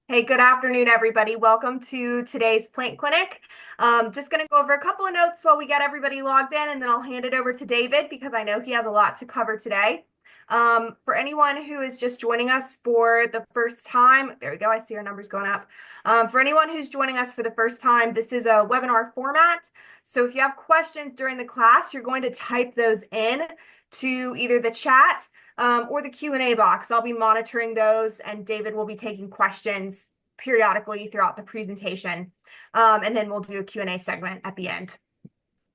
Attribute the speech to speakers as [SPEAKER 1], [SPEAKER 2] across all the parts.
[SPEAKER 1] Hey, good afternoon, everybody. Welcome to today's plant clinic. Just going to go over a couple of notes while we get everybody logged in, and then I'll hand it over to David because I know he has a lot to cover today. For anyone who is just joining us for the first time, there we go. I see our numbers going up. For anyone who's joining us for the first time, this is a webinar format. So if you have questions during the class, you're going to type those in to either the chat or the Q&A box. I'll be monitoring those, and David will be taking questions periodically throughout the presentation. And then we'll do a Q&A segment at the end.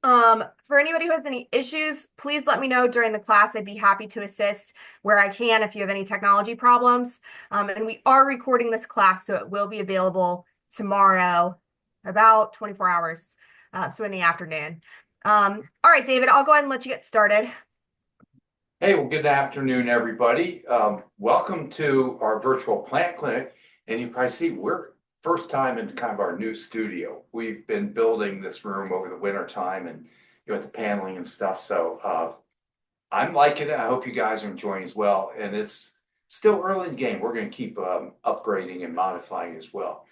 [SPEAKER 1] For anybody who has any issues, please let me know during the class. I'd be happy to assist where I can if you have any technology problems. And we are recording this class, so it will be available tomorrow, about 24 hours, so in the afternoon. All right, David, I'll go ahead and let you get started.
[SPEAKER 2] Hey, well, good afternoon, everybody. Welcome to our virtual plant clinic. And you probably see we're first time in kind of our new studio. We've been building this room over the winter time and with the paneling and stuff. So I'm liking it. I hope you guys are enjoying as well. And it's still early in the game. We're going to keep upgrading and modifying as well.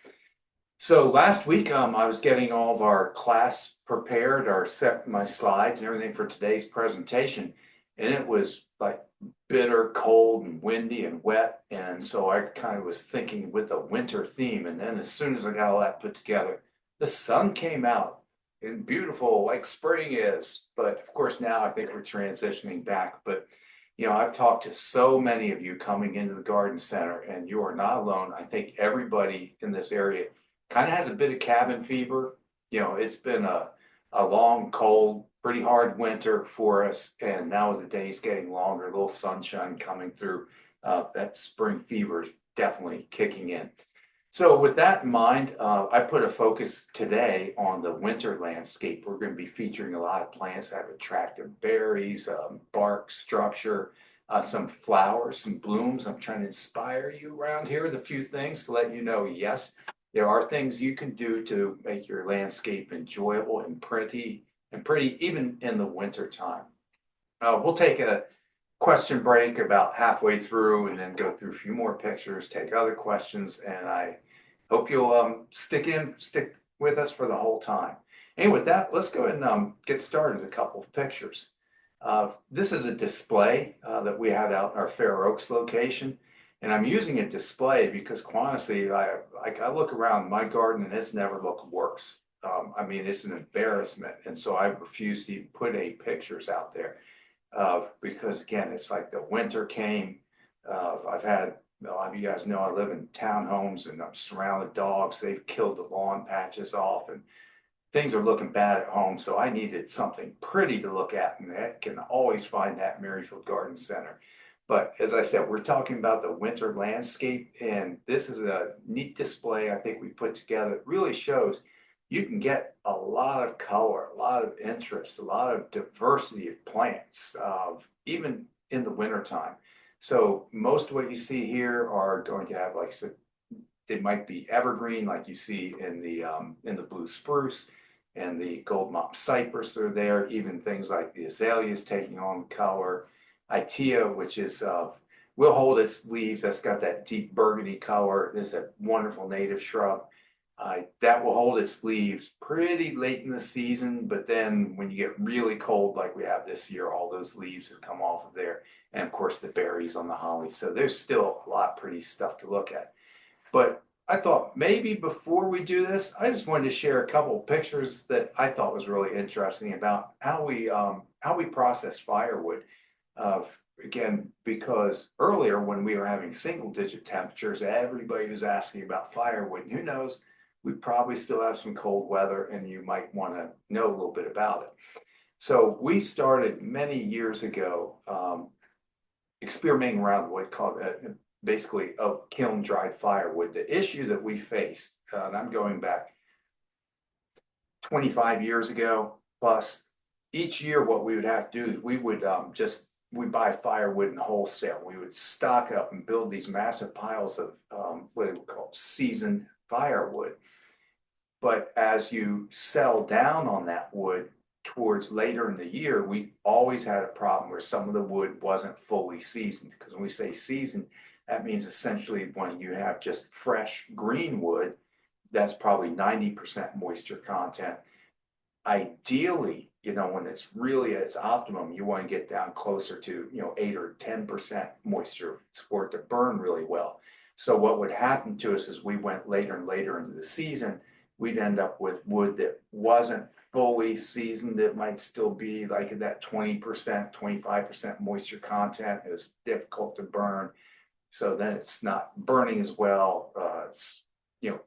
[SPEAKER 2] So last week, I was getting all of our class prepared, set my slides and everything for today's presentation. And it was like bitter, cold, and windy and wet. And so I kind of was thinking with the winter theme. And then as soon as I got all that put together, the sun came out and beautiful, like spring is. But of course, now I think we're transitioning back. But, I've talked to so many of you coming into the garden center, and you are not alone. I think everybody in this area kind of has a bit of cabin fever. It's been a long, cold, pretty hard winter for us. And now with the days getting longer, a little sunshine coming through, that spring fever is definitely kicking in. So with that in mind, I put a focus today on the winter landscape. We're going to be featuring a lot of plants that have attractive berries, bark structure, some flowers, some blooms. I'm trying to inspire you around here with a few things to let you know, yes, there are things you can do to make your landscape enjoyable and pretty even in the winter time. We'll take a question break about halfway through and then go through a few more pictures, take other questions, and I hope you'll stick with us for the whole time. And with that, let's go ahead and get started with a couple of pictures. This is a display that we had out in our Fair Oaks location. And I'm using a display because, quite honestly, I look around my garden and it's never looked worse. It's an embarrassment. And so I refuse to even put any pictures out there because, again, it's like the winter came. I've had, a lot of you guys know I live in townhomes and I'm surrounded with dogs. They've killed the lawn patches off and things are looking bad at home. So I needed something pretty to look at, and I can always find that in Merrifield Garden Center. But as I said, we're talking about the winter landscape, and this is a neat display I think we put together. It really shows you can get a lot of color, a lot of interest, a lot of diversity of plants, even in the wintertime. So most of what you see here are going to have, like, they might be evergreen, like you see in the blue spruce and the gold mop cypress are there. Even things like the azaleas taking on color. Itea, which is will hold its leaves. That's got that deep burgundy color. This is a wonderful native shrub that will hold its leaves pretty late in the season. But then when you get really cold, like we have this year, all those leaves have come off of there. And of course, the berries on the holly. So there's still a lot of pretty stuff to look at. But I thought maybe before we do this, I just wanted to share a couple of pictures that I thought was really interesting about how we process firewood. Again, because earlier when we were having single digit temperatures, everybody was asking about firewood. And who knows, we probably still have some cold weather and you might want to know a little bit about it. So we started many years ago experimenting around what called basically a kiln dried firewood. The issue that we faced, and I'm going back 25 years ago plus, each year what we would have to do is we would we buy firewood in wholesale. We would stock up and build these massive piles of what they would call seasoned firewood. But as you sell down on that wood towards later in the year, we always had a problem where some of the wood wasn't fully seasoned. Because when we say seasoned, That means essentially when you have just fresh green wood, that's probably 90% moisture content. Ideally, when it's really at its optimum, you want to get down closer to, 8 or 10% moisture for it to burn really well. So what would happen to us as we went later and later into the season, we'd end up with wood that wasn't fully seasoned. It might still be like that 20%, 25% moisture content. It was difficult to burn. So then it's not burning as well. It's,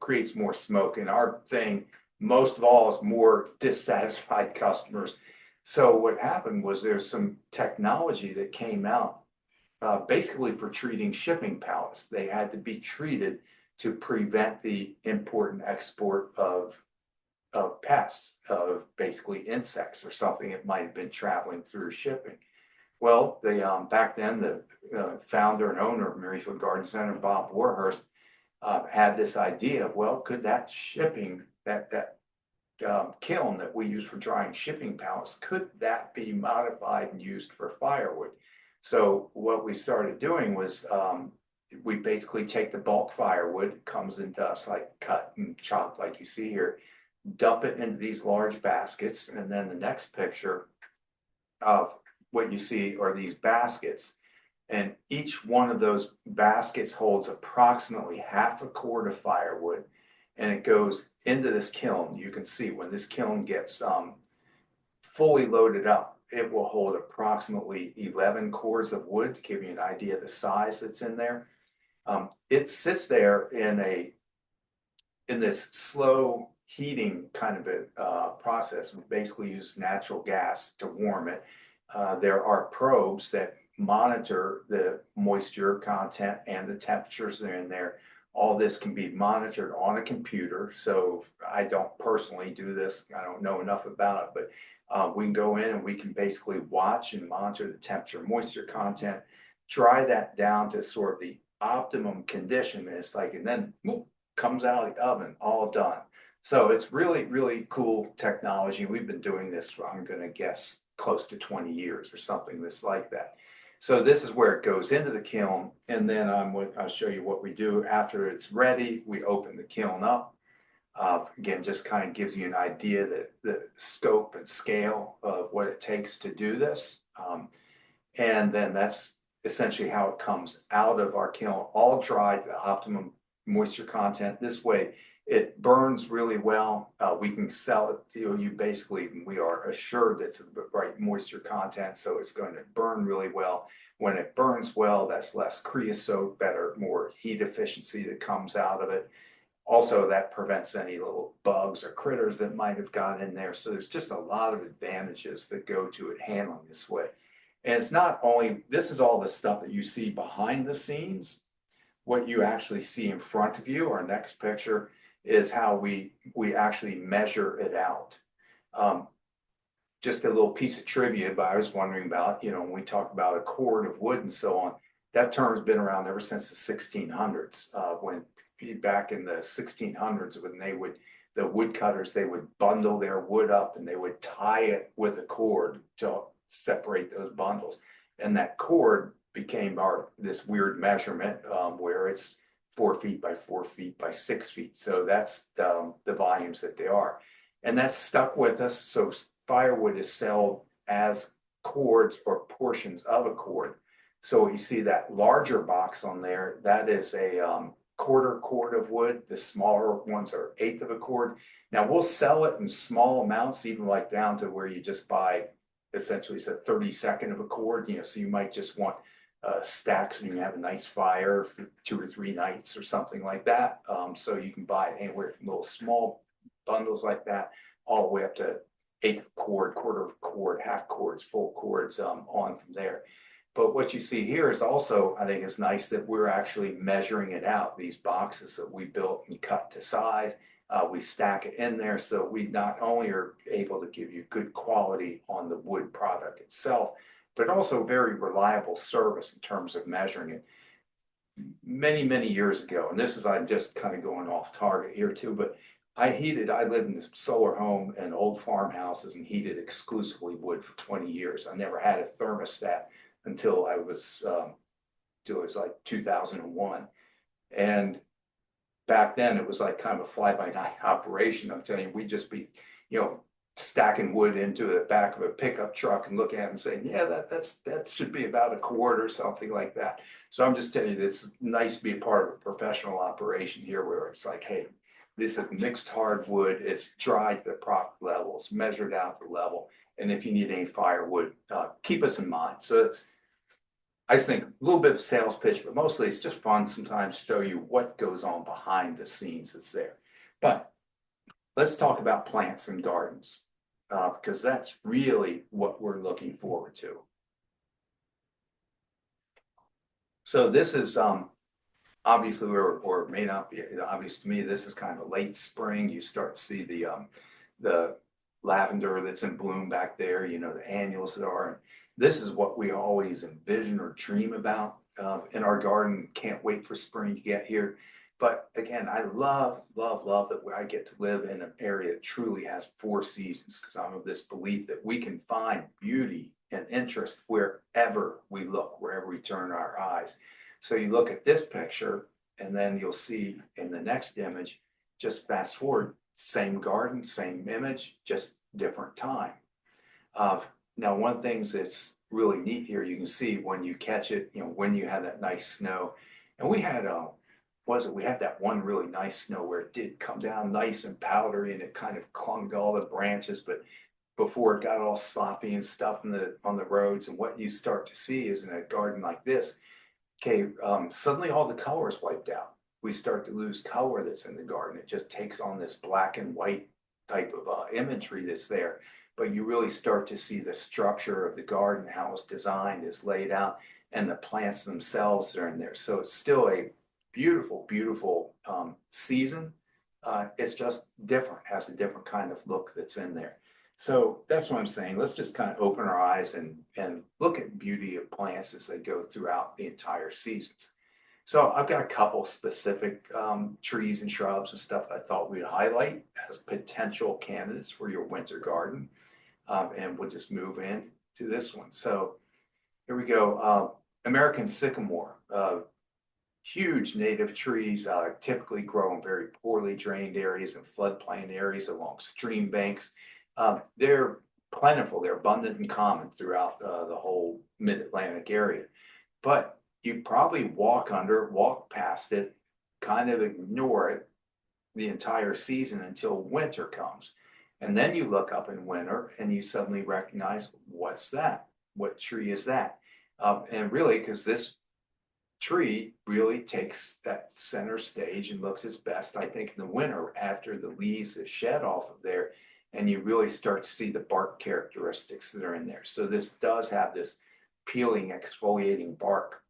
[SPEAKER 2] creates more smoke. And our thing, most of all, is more dissatisfied customers. So what happened was there's some technology that came out basically for treating shipping pallets. They had to be treated to prevent the import and export of pests, of basically insects or something that might have been traveling through shipping. Well, they back then the founder and owner of Maryfield Garden Center, Bob Warhurst, had this idea of, well, could that shipping that kiln that we use for drying shipping pallets, could that be modified and used for firewood? So what we started doing was we basically take the bulk firewood, comes in dust, like cut and chopped like you see here, dump it into these large baskets, and then the next picture of what you see are these baskets. And each one of those baskets holds approximately half a cord of firewood, and it goes into this kiln. You can see when this kiln gets fully loaded up, it will hold approximately 11 cords of wood, to give you an idea of the size that's in there. It sits there in this slow heating kind of a process. We basically use natural gas to warm it. There are probes that monitor the moisture content and the temperatures that are in there. All this can be monitored on a computer. So I don't personally do this. I don't know enough about it, but we can go in and we can basically watch and monitor the temperature, moisture content, dry that down to sort of the optimum condition. And it's like, and then whoop, comes out of the oven, all done. So it's really, really cool technology. We've been doing this for, I'm going to guess, close to 20 years or something that's like that. So this is where it goes into the kiln, and then I'll show you what we do after it's ready. We open the kiln up. Again, just kind of gives you an idea that the scope and scale of what it takes to do this. And then that's essentially how it comes out of our kiln, all dried to the optimum moisture content. This way, it burns really well. We can sell it. You basically, we are assured it's the right moisture content, so it's going to burn really well. When it burns well, that's less creosote, better, more heat efficiency that comes out of it. Also, that prevents any little bugs or critters that might have gotten in there. So there's just a lot of advantages that go to it handling this way. And it's not only, this is all the stuff that you see behind the scenes. What you actually see in front of you, our next picture, is how we actually measure it out. Just a little piece of trivia, but I was wondering about, when we talk about a cord of wood and so on, that term's been around ever since the 1600s. When back in the 1600s, when the woodcutters, they would bundle their wood up and they would tie it with a cord to separate those bundles. And that cord became this weird measurement where it's 4 feet by 4 feet by 6 feet. So that's the volumes that they are. And that's stuck with us. So firewood is sold as cords or portions of a cord. So you see that larger box on there, that is a quarter cord of wood. The smaller ones are 1/8 of a cord. Now we'll sell it in small amounts, even like down to where you just buy, essentially it's a 32nd of a cord, so you might just want stacks and you can have a nice fire for 2 or 3 nights or something like that. So you can buy it anywhere from little small bundles like that, all the way up to 1/8 of a cord, quarter of a cord, half cords, full cords, on from there. But what you see here is also, I think it's nice that we're actually measuring it out. These boxes that we built and cut to size, we stack it in there. So we not only are able to give you good quality on the wood product itself, but also very reliable service in terms of measuring it. Many, many years ago, and this is, I'm just kind of going off target here too, but I lived in a solar home and old farmhouses and heated exclusively wood for 20 years. I never had a thermostat until I was till it was like 2001. And back then it was like kind of a fly by night operation. I'm telling you, we'd just be, stacking wood into the back of a pickup truck and look at it and saying, yeah, that should be about a quart or something like that. So I'm just telling you, it's nice to be a part of a professional operation here where it's like, hey, this is mixed hardwood, it's dried to the proper level, it's measured out the level. And if you need any firewood, keep us in mind. So I just think a little bit of sales pitch, but mostly it's just fun sometimes to show you what goes on behind the scenes that's there. But let's talk about plants and gardens, because that's really what we're looking forward to. So this is obviously, or may not be obvious to me, this is kind of late spring. You start to see the lavender that's in bloom back there, the annuals that are. This is what we always envision or dream about in our garden. Can't wait for spring to get here. But again, I love that I get to live in an area that truly has four seasons, because I'm of this belief that we can find beauty and interest wherever we look, wherever we turn our eyes. So you look at this picture, and then you'll see in the next image, just fast forward, same garden, same image, just different time. Now, one of the things that's really neat here, you can see when you catch it, when you have that nice snow. And we had we had that one really nice snow where it did come down nice and powdery and it kind of clung to all the branches, but before it got all sloppy and stuff on the roads. And what you start to see is in a garden like this, okay, suddenly all the color is wiped out. We start to lose color that's in the garden. It just takes on this black and white type of imagery that's there. But you really start to see the structure of the garden, how it's designed, is laid out, and the plants themselves are in there. So it's still a beautiful, beautiful season. It's just different, has a different kind of look that's in there. So that's what I'm saying. Let's just kind of open our eyes and look at beauty of plants as they go throughout the entire seasons. So I've got a couple specific trees and shrubs and stuff that I thought we'd highlight as potential candidates for your winter garden. And we'll just move in to this one. So here we go. American sycamore, huge native trees, typically grow in very poorly drained areas and floodplain areas along stream banks. They're plentiful, they're abundant and common throughout the whole mid-Atlantic area. But you probably walk past it, kind of ignore it the entire season until winter comes. And then you look up in winter and you suddenly recognize, what's that? What tree is that? And really, because this tree really takes that center stage and looks its best, I think, in the winter after the leaves have shed off of there, and you really start to see the bark characteristics that are in there. So this does have this peeling, exfoliating bark.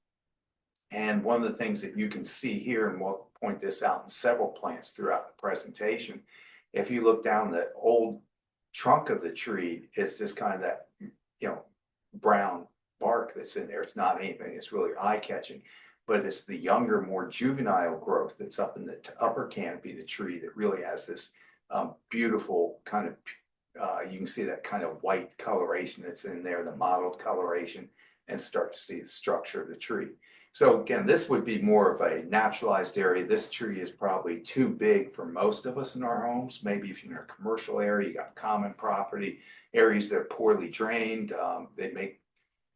[SPEAKER 2] And one of the things that you can see here, and we'll point this out in several plants throughout the presentation, if you look down the old trunk of the tree, it's just kind of that, brown bark that's in there. It's not anything, it's really eye-catching, but it's the younger, more juvenile growth that's up in the upper canopy of the tree that really has this beautiful kind of, you can see that kind of white coloration that's in there, the mottled coloration, and start to see the structure of the tree. So again, this would be more of a naturalized area. This tree is probably too big for most of us in our homes. Maybe if you're in a commercial area, you got common property, areas that are poorly drained, they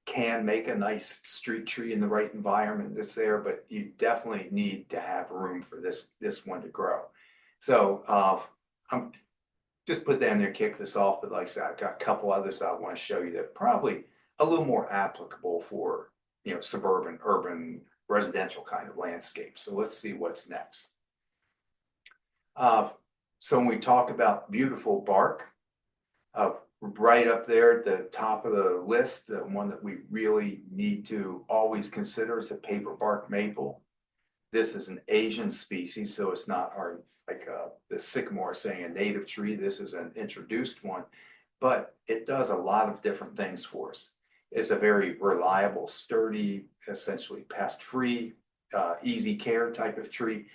[SPEAKER 2] can make a nice street tree in the right environment that's there, but you definitely need to have room for this one to grow. So I'm just put that in there, kick this off, but like I said, I've got a couple others I want to show you that probably a little more applicable for suburban, urban, residential kind of landscape. So let's see what's next. So when we talk about beautiful bark, right up there at the top of the list, the one that we really need to always consider is the paperbark maple. This is an Asian species, so it's not the sycamore saying a native tree. This is an introduced one, but it does a lot of different things for us. It's a very reliable, sturdy, essentially pest-free, easy care type of tree.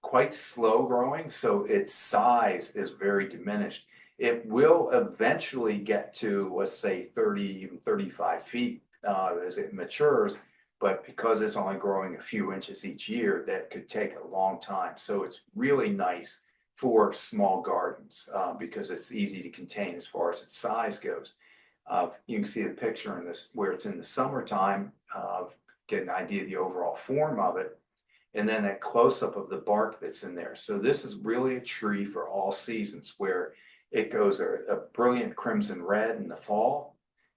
[SPEAKER 2] Quite slow growing, so its size is very diminished. It will eventually get to, let's say, 30, even 35 feet as it matures, but because it's only growing a few inches each year, that could take a long time. So it's really nice for small gardens because it's easy to contain as far as its size goes. You can see the picture in this where it's in the summertime, get an idea of the overall form of it, and then that close-up of the bark that's in there. So this is really a tree for all seasons where it goes a brilliant crimson red in the fall.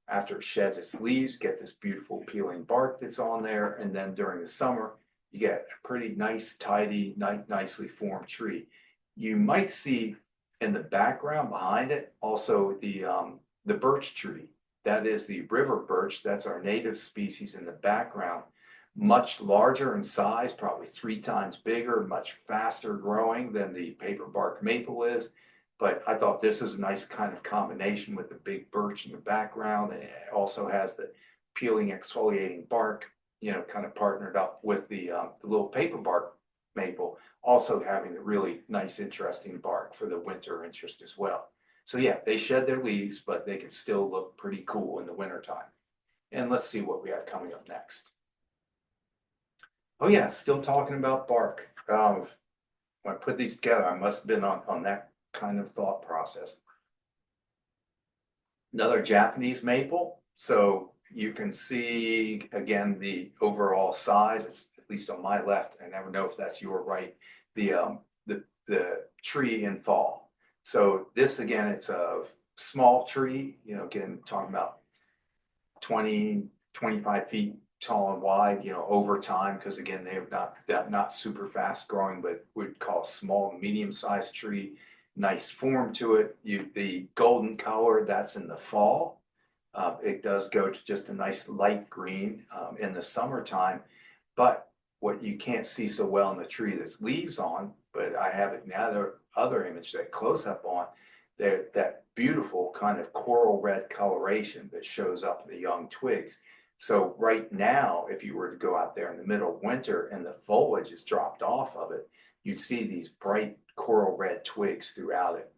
[SPEAKER 2] After it sheds its leaves, get this beautiful peeling bark that's on there. And then during the summer, you get a pretty nice, tidy, nicely formed tree. You might see in the background behind it also the birch tree. That is the river birch. That's our native species in the background. Much larger in size, probably 3 times bigger, much faster growing than the paperbark maple is. But I thought this was a nice kind of combination with the big birch in the background. And it also has the peeling, exfoliating bark, kind of partnered up with the little paperbark maple, also having the really nice, interesting bark for the winter interest as well. So yeah, they shed their leaves, but they can still look pretty cool in the wintertime. And let's see what we have coming up next. Oh yeah, still talking about bark. When I put these together, I must have been on that kind of thought process. Another Japanese maple. So you can see again the overall size. It's at least on my left. I never know if that's your right. The tree in fall. So this again, it's a small tree. Again talking about 20, 25 feet tall and wide, over time, because again, they have not super fast growing, but we'd call a small, medium-sized tree. Nice form to it. The golden color, that's in the fall. It does go to just a nice light green in the summertime. But what you can't see so well in the tree that's leaves on, but I have it in the other image, that close up on, there, that beautiful kind of coral red coloration that shows up in the young twigs. So right now, if you were to go out there in the middle of winter and the foliage is dropped off of it, you'd see these bright coral red twigs throughout it.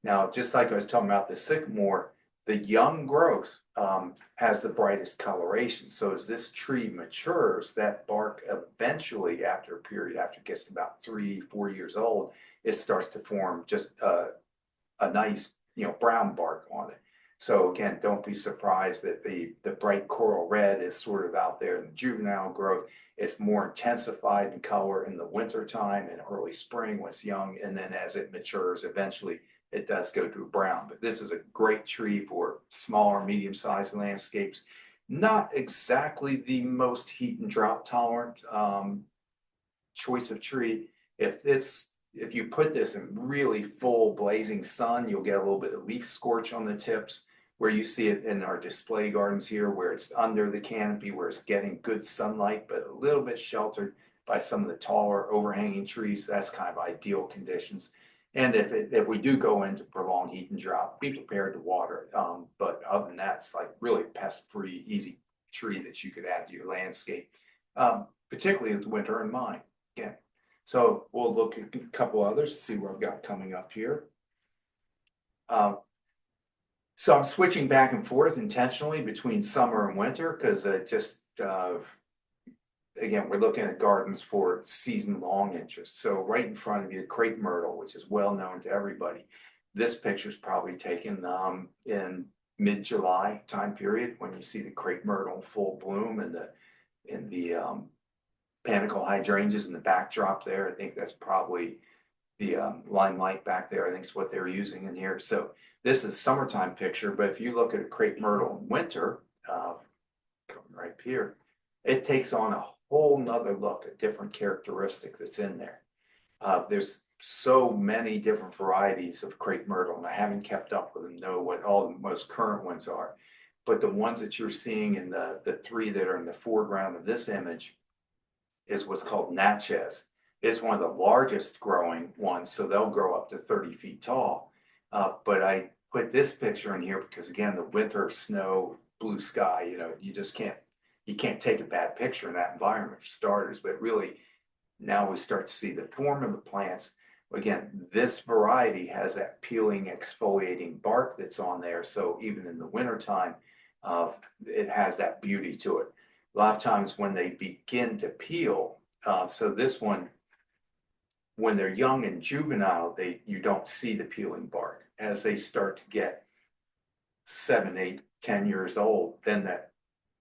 [SPEAKER 2] Now, just like I was talking about the sycamore, the young growth has the brightest coloration. So as this tree matures, that bark eventually, after a period, after it gets to about 3-4 years old, it starts to form just a nice, brown bark on it. So again, don't be surprised that the bright coral red is sort of out there in the juvenile growth. It's more intensified in color in the winter time and early spring when it's young, and then as it matures, eventually it does go to brown. But this is a great tree for smaller, medium-sized landscapes. Not exactly the most heat and drought tolerant choice of tree. If you put this in really full blazing sun, you'll get a little bit of leaf scorch on the tips, where you see it in our display gardens here, where it's under the canopy, where it's getting good sunlight, but a little bit sheltered by some of the taller overhanging trees. That's kind of ideal conditions. And if we do go into prolonged heat and drought, be prepared to water it. But other than that, it's like really pest-free, easy tree that you could add to your landscape, particularly with winter in mind. Again, so we'll look at a couple others to see what I've got coming up here. So I'm switching back and forth intentionally between summer and winter because again, we're looking at gardens for season-long interest. So right in front of you, crepe myrtle, which is well known to everybody. This picture is probably taken in mid-July time period when you see the crepe myrtle in full bloom and the panicle hydrangeas in the backdrop there. I think that's probably the limelight back there. I think is what they're using in here. So this is summertime picture, but if you look at a crepe myrtle in winter, coming right here, it takes on a whole nother look, a different characteristic that's in there. There's so many different varieties of crepe myrtle, and I haven't kept up with them, know what all the most current ones are. But the ones that you're seeing in the 3 that are in the foreground of this image is what's called Natchez. It's one of the largest growing ones, so they'll grow up to 30 feet tall. But I put this picture in here because again, the winter snow, blue sky, you can't take a bad picture in that environment for starters, but really now we start to see the form of the plants. Again, this variety has that peeling, exfoliating bark that's on there. So even in the wintertime, it has that beauty to it. a lot of times when they begin to peel, so this one, when they're young and juvenile, you don't see the peeling bark. As they start to get 7, 8, 10 years old, then that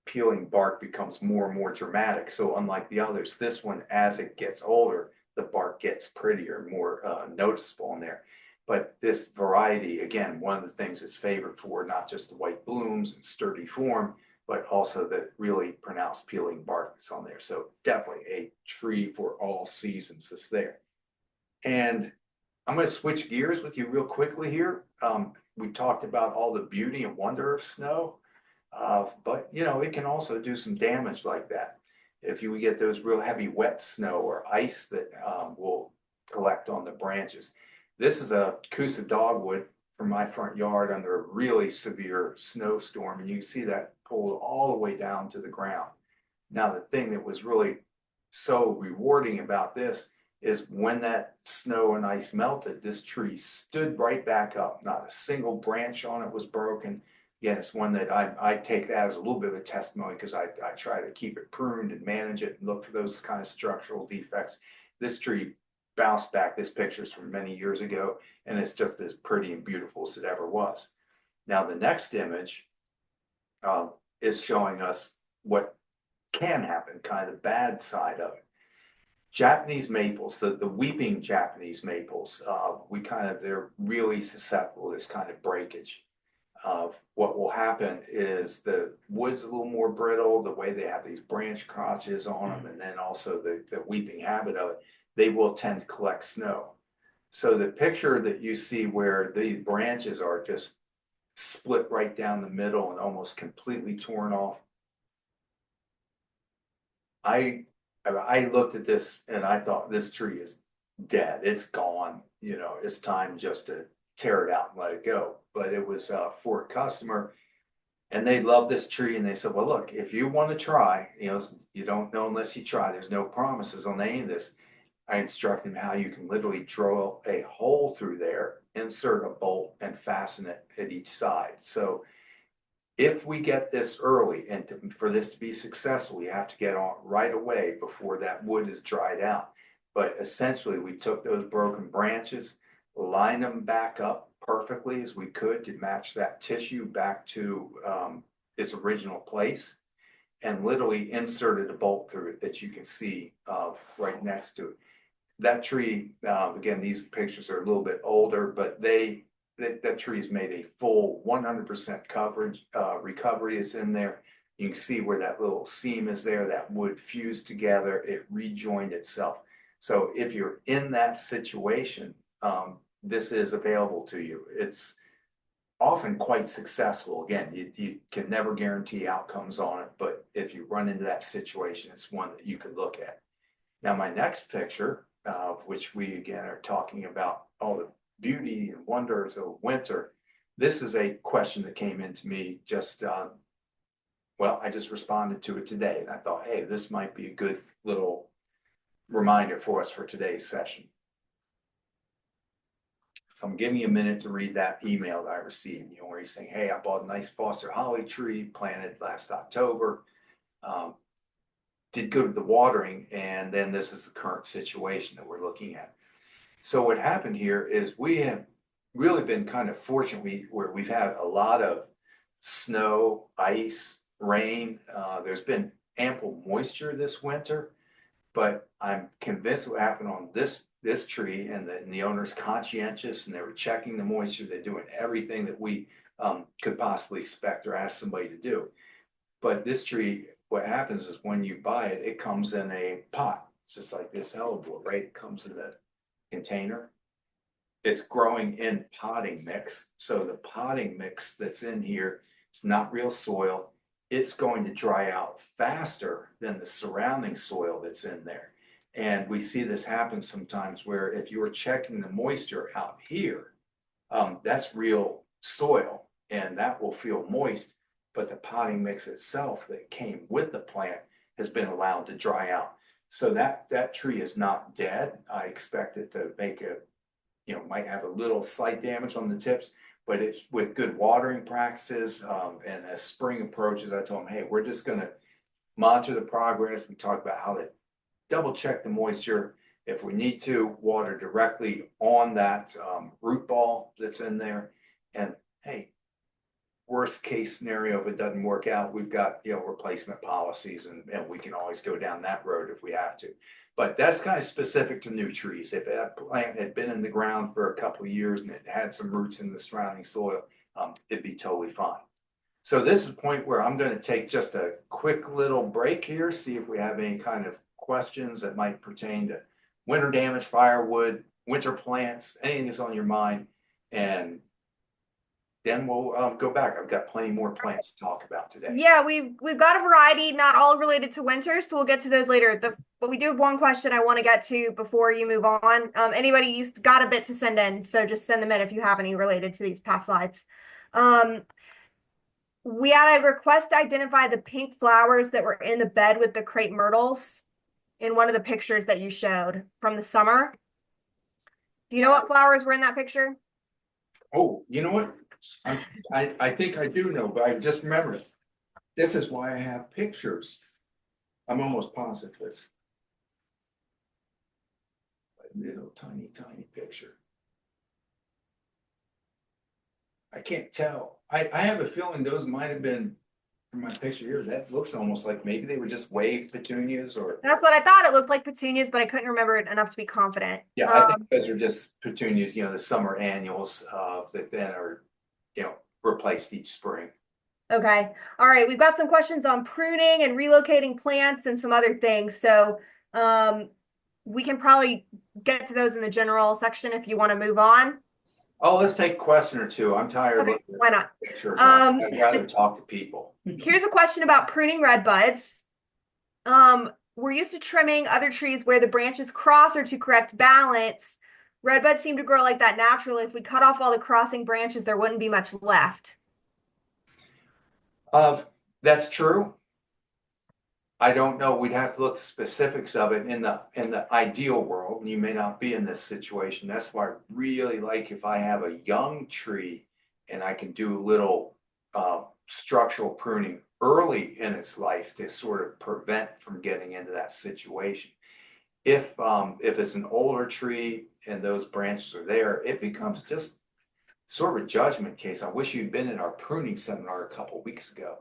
[SPEAKER 2] peeling bark becomes more and more dramatic. So unlike the others, this one, as it gets older, the bark gets prettier, more noticeable in there. But this variety, again, one of the things it's favored for, not just the white blooms and sturdy form, but also the really pronounced peeling bark that's on there. So definitely a tree for all seasons that's there. And I'm going to switch gears with you real quickly here. We talked about all the beauty and wonder of snow, but you know, it can also do some damage like that. If you get those real heavy wet snow or ice that will collect on the branches. This is a Coosa dogwood from my front yard under a really severe snowstorm, and you can see that pulled all the way down to the ground. Now, the thing that was really so rewarding about this is when that snow and ice melted, this tree stood right back up. Not a single branch on it was broken. Again, it's one that I take that as a little bit of a testimony because I try to keep it pruned and manage it and look for those kind of structural defects. This tree bounced back. This picture's from many years ago, and it's just as pretty and beautiful as it ever was. Now, the next image is showing us what can happen, kind of the bad side of it. Japanese maples, the weeping Japanese maples, they're really susceptible to this kind of breakage. What will happen is the wood's a little more brittle, the way they have these branch crotches on them, and then also the weeping habit of it, they will tend to collect snow. So the picture that you see where the branches are just split right down the middle and almost completely torn off, I looked at this and I thought this tree is dead. It's gone. You know, it's time just to tear it out and let it go. But it was for a customer, and they love this tree. And they said, well, look, if you want to try, you know, you don't know unless you try. There's no promises on any of this. I instructed them how you can literally drill a hole through there, insert a bolt, and fasten it at each side. So if we get this early and for this to be successful, we have to get on right away before that wood is dried out. But essentially, we took those broken branches, lined them back up perfectly as we could to match that tissue back to its original place, and literally inserted a bolt through it that you can see right next to it. That tree, again, these pictures are a little bit older, but that tree's made a full 100% coverage, recovery is in there. You can see where that little seam is there, that wood fused together, it rejoined itself. So if you're in that situation, this is available to you. It's often quite successful. Again, you can never guarantee outcomes on it, but if you run into that situation, it's one that you could look at. Now, my next picture, which we again are talking about all the beauty and wonders of winter. This is a question that came into me just, I just responded to it today, and I thought, hey, this might be a good little reminder for us for today's session. So I'm giving you a minute to read that email that I received, where he's saying, hey, I bought a nice Foster holly tree planted last October. Did good with the watering, and then this is the current situation that we're looking at. So what happened here is we have really been kind of fortunate where we've had a lot of snow, ice, rain. There's been ample moisture this winter, but I'm convinced what happened on this tree, and the owner's conscientious, and they were checking the moisture. They're doing everything that we could possibly expect or ask somebody to do. But this tree, what happens is when you buy it, it comes in a pot. It's just like this hellebore, right? It comes in a container. It's growing in potting mix. So the potting mix that's in here, it's not real soil. It's going to dry out faster than the surrounding soil that's in there. And we see this happen sometimes where if you're checking the moisture out here, that's real soil and that will feel moist, but the potting mix itself that came with the plant has been allowed to dry out. So that tree is not dead. I expect it to make might have a little slight damage on the tips, but it's with good watering practices. And as spring approaches, I told them, hey, we're just going to monitor the progress. We talk about how to double check the moisture. If we need to, water directly on that root ball that's in there. And hey, worst case scenario, if it doesn't work out, we've got, replacement policies, and we can always go down that road if we have to. But that's kind of specific to new trees. If that plant had been in the ground for a couple of years and it had some roots in the surrounding soil, it'd be totally fine. So this is a point where I'm going to take just a quick little break here, see if we have any kind of questions that might pertain to winter damage, firewood, winter plants, anything that's on your mind. And then we'll go back. I've got plenty more plants to talk about today.
[SPEAKER 1] Yeah, we've got a variety, not all related to winter, so we'll get to those later. But we do have one question I want to get to before you move on. Anybody used got a bit to send in, so just send them in if you have any related to these past slides. We had a request to identify the pink flowers that were in the bed with the crepe myrtles in one of the pictures that you showed from the summer. Do you know what flowers were in that picture?
[SPEAKER 2] Oh, you know what? I think I do know, but I just remembered. This is why I have pictures. I'm almost positive. A little tiny picture. I can't tell. I have a feeling those might have been from my picture here. That looks almost like maybe they were just wave petunias, or
[SPEAKER 1] That's what I thought. It looked like petunias, but I couldn't remember it enough to be confident.
[SPEAKER 2] yeah, I think those are just petunias, the summer annuals that then are, replaced each spring.
[SPEAKER 1] Okay. All right. We've got some questions on pruning and relocating plants and some other things. So we can probably get to those in the general section if you want to move on.
[SPEAKER 2] Oh, let's take a question or two. I'm tired of looking
[SPEAKER 1] Why not?
[SPEAKER 2] at pictures. I'd rather talk to people.
[SPEAKER 1] Here's a question about pruning red buds. We're used to trimming other trees where the branches cross or to correct balance. Red buds seem to grow like that naturally. If we cut off all the crossing branches, there wouldn't be much left.
[SPEAKER 2] That's true. I don't know. We'd have to look at the specifics of it in the ideal world. And you may not be in this situation. That's why I really like if I have a young tree and I can do a little structural pruning early in its life to sort of prevent from getting into that situation. If it's an older tree and those branches are there, it becomes just sort of a judgment case. I wish you'd been in our pruning seminar a couple of weeks ago.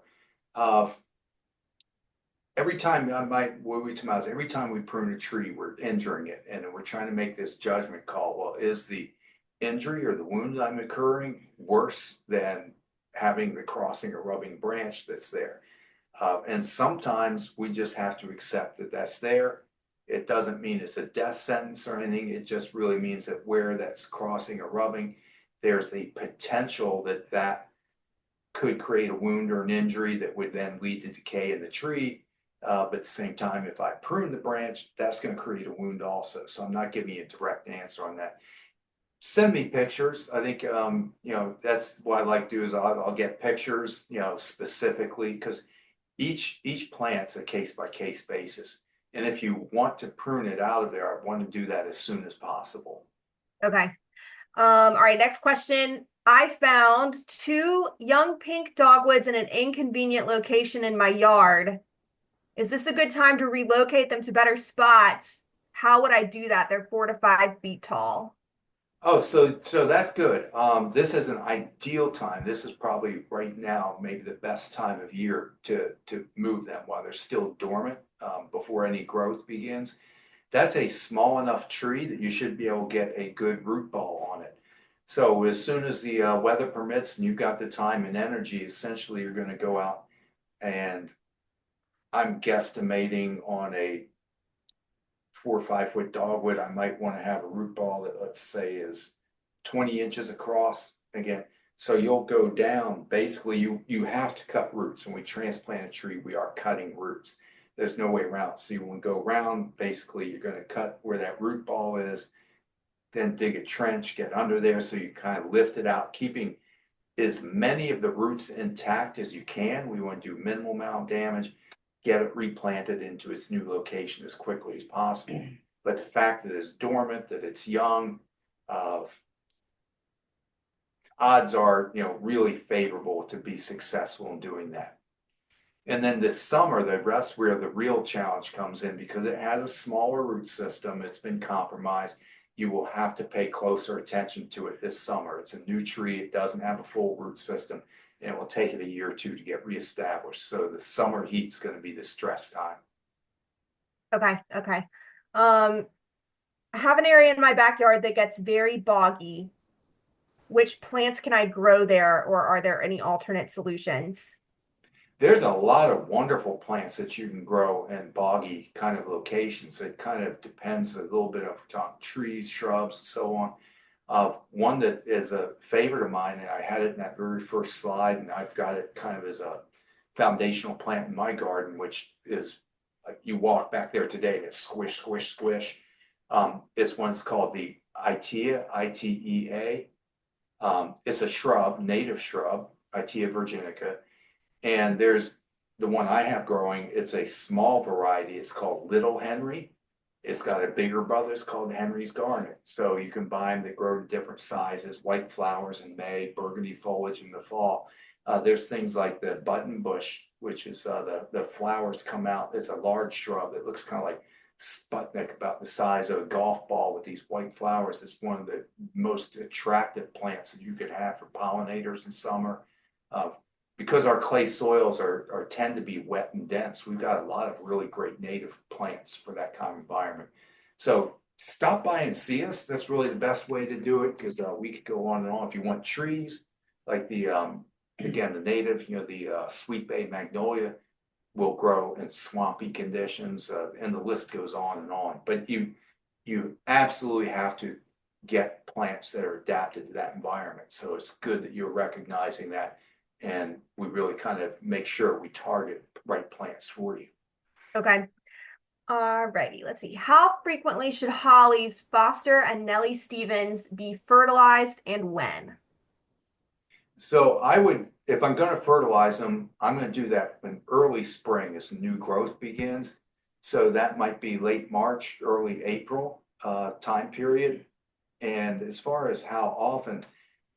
[SPEAKER 2] Every time every time we prune a tree, we're injuring it, and we're trying to make this judgment call. Well, is the injury or the wound I'm incurring worse than having the crossing or rubbing branch that's there? And sometimes we just have to accept that that's there. It doesn't mean it's a death sentence or anything. It just really means that where that's crossing or rubbing, there's the potential that could create a wound or an injury that would then lead to decay in the tree. But at the same time, if I prune the branch, that's going to create a wound also. So I'm not giving you a direct answer on that. Send me pictures. I think, that's what I like to do is I'll get pictures, specifically, because each plant's a case by case basis. And if you want to prune it out of there, I want to do that as soon as possible.
[SPEAKER 1] Okay. All right. Next question. I found 2 young pink dogwoods in an inconvenient location in my yard. Is this a good time to relocate them to better spots? How would I do that? They're 4 to 5 feet tall.
[SPEAKER 2] Oh, so that's good. This is an ideal time. This is probably right now, maybe the best time of year to move them while they're still dormant, before any growth begins. That's a small enough tree that you should be able to get a good root ball on it. So as soon as the weather permits and you've got the time and energy, essentially you're going to go out, and I'm guesstimating on a 4 or 5 foot dogwood, I might want to have a root ball that, let's say, is 20 inches across. Again, so you'll go down. Basically, you have to cut roots. When we transplant a tree, we are cutting roots. There's no way around. So you want to go around. Basically, you're going to cut where that root ball is, then dig a trench, get under there, so you kind of lift it out, keeping as many of the roots intact as you can. We want to do minimal amount of damage, get it replanted into its new location as quickly as possible. But the fact that it's dormant, that it's young, odds are, really favorable to be successful in doing that. And then this summer, that's where the real challenge comes in because it has a smaller root system. It's been compromised. You will have to pay closer attention to it this summer. It's a new tree. It doesn't have a full root system, and it will take it a year or two to get reestablished. So the summer heat's going to be the stress time.
[SPEAKER 1] Okay, okay. I have an area in my backyard that gets very boggy. Which plants can I grow there, or are there any alternate solutions?
[SPEAKER 2] There's a lot of wonderful plants that you can grow in boggy kind of locations. It kind of depends a little bit of trees, shrubs, and so on. One that is a favorite of mine, and I had it in that very first slide, and I've got it kind of as a foundational plant in my garden, which is you walk back there today and it's squish, squish, squish. This one's called the Itea, ITEA. It's a shrub, native shrub, Itea virginica. And there's the one I have growing, it's a small variety. It's called Little Henry. It's got a bigger brother, it's called Henry's Garnet. So you can buy them, they grow to different sizes, white flowers in May, burgundy foliage in the fall. There's things like the button bush, which is the flowers come out. It's a large shrub that looks kind of like Sputnik, about the size of a golf ball with these white flowers. It's one of the most attractive plants that you could have for pollinators in summer. Because our clay soils are tend to be wet and dense, we've got a lot of really great native plants for that kind of environment. So stop by and see us. That's really the best way to do it because we could go on and on. If you want trees like the again the native, the sweet bay magnolia will grow in swampy conditions, and the list goes on and on. But you absolutely have to get plants that are adapted to that environment. So it's good that you're recognizing that. And we really kind of make sure we target right plants for you.
[SPEAKER 1] Okay. Alrighty, let's see. How frequently should hollies Foster and Nellie Stevens be fertilized and when?
[SPEAKER 2] So I would, if I'm going to fertilize them, I'm going to do that in early spring as new growth begins. So that might be late March, early April time period. And as far as how often,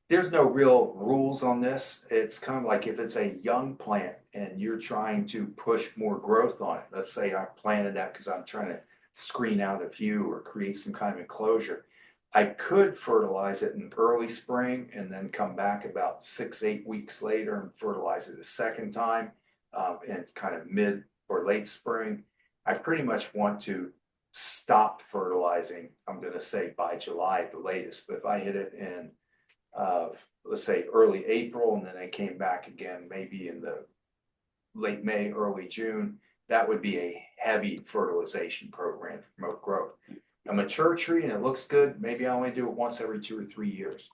[SPEAKER 2] there's no real rules on this. It's kind of like if it's a young plant and you're trying to push more growth on it. Let's say I planted that because I'm trying to screen out a view or create some kind of enclosure. I could fertilize it in early spring and then come back about 6-8 weeks later and fertilize it a second time. And it's kind of mid or late spring. I pretty much want to stop fertilizing, I'm going to say by July at the latest. But if I hit it in let's say early April, and then they came back again maybe in the late May, early June, that would be a heavy fertilization program to promote growth. A mature tree and it looks good, maybe I only do it once every 2 or 3 years.